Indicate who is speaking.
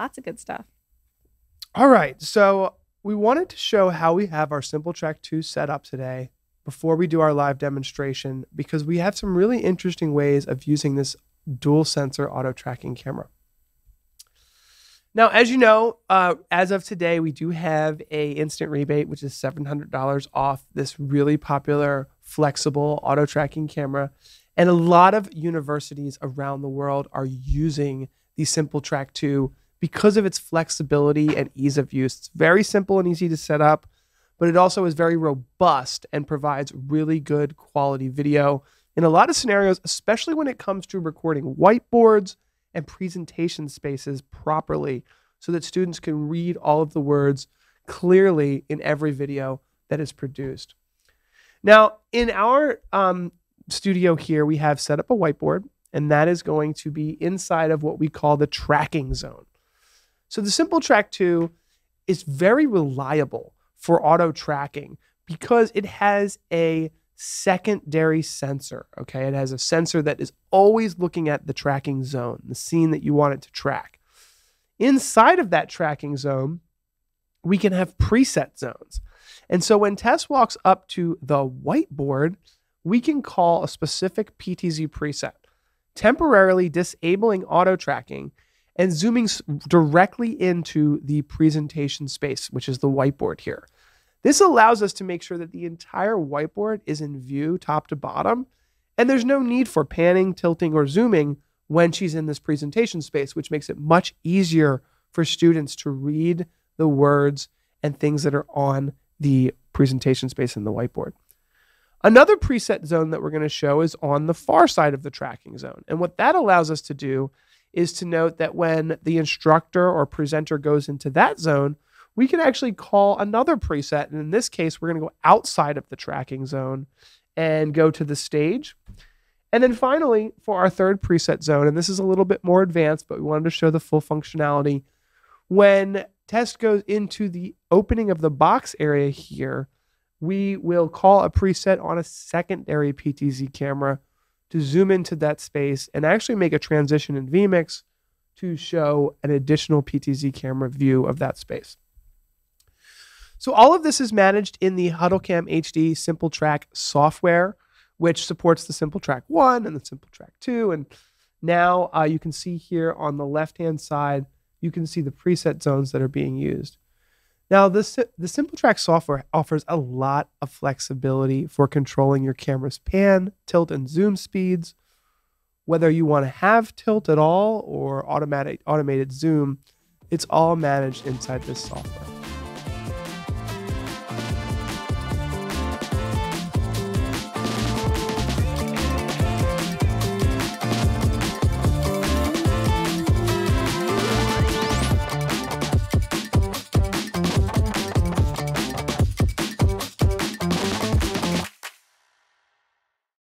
Speaker 1: Lots of good stuff.
Speaker 2: All right. So we wanted to show how we have our SimplTrack2 set up today before we do our live demonstration, because we have some really interesting ways of using this dual sensor auto tracking camera. Now, as you know, as of today, we do have a instant rebate, which is $700 off this really popular flexible auto tracking camera. And a lot of universities around the world are using the SimplTrack2 because of its flexibility and ease of use. It's very simple and easy to set up, but it also is very robust and provides really good quality video in a lot of scenarios, especially when it comes to recording whiteboards and presentation spaces properly so that students can read all of the words clearly in every video that is produced. Now, in our studio here, we have set up a whiteboard, and that is going to be inside of what we call the tracking zone. So the SimplTrack2 is very reliable for auto tracking because it has a secondary sensor, okay? It has a sensor that is always looking at the tracking zone, the scene that you want it to track. Inside of that tracking zone, we can have preset zones. And so when Tess walks up to the whiteboard, we can call a specific PTZ preset, temporarily disabling auto tracking and zooming directly into the presentation space, which is the whiteboard here. This allows us to make sure that the entire whiteboard is in view top to bottom, and there's no need for panning, tilting, or zooming when she's in this presentation space, which makes it much easier for students to read the words and things that are on the presentation space in the whiteboard. Another preset zone that we're going to show is on the far side of the tracking zone. And what that allows us to do is to note that when the instructor or presenter goes into that zone, we can actually call another preset. And in this case, we're going to go outside of the tracking zone and go to the stage. And then finally, for our third preset zone, and this is a little bit more advanced, but we wanted to show the full functionality. When Tess goes into the opening of the box area here, we will call a preset on a secondary PTZ camera to zoom into that space and actually make a transition in vmix to show an additional PTZ camera view of that space. So all of this is managed in the HuddleCamHD SimplTrack software, which supports the SimplTrack1 and the SimplTrack2. And now you can see here on the left-hand side, you can see the preset zones that are being used. Now, the SimplTrack software offers a lot of flexibility for controlling your camera's pan, tilt, and zoom speeds. Whether you want to have tilt at all or automated zoom, it's all managed inside this software.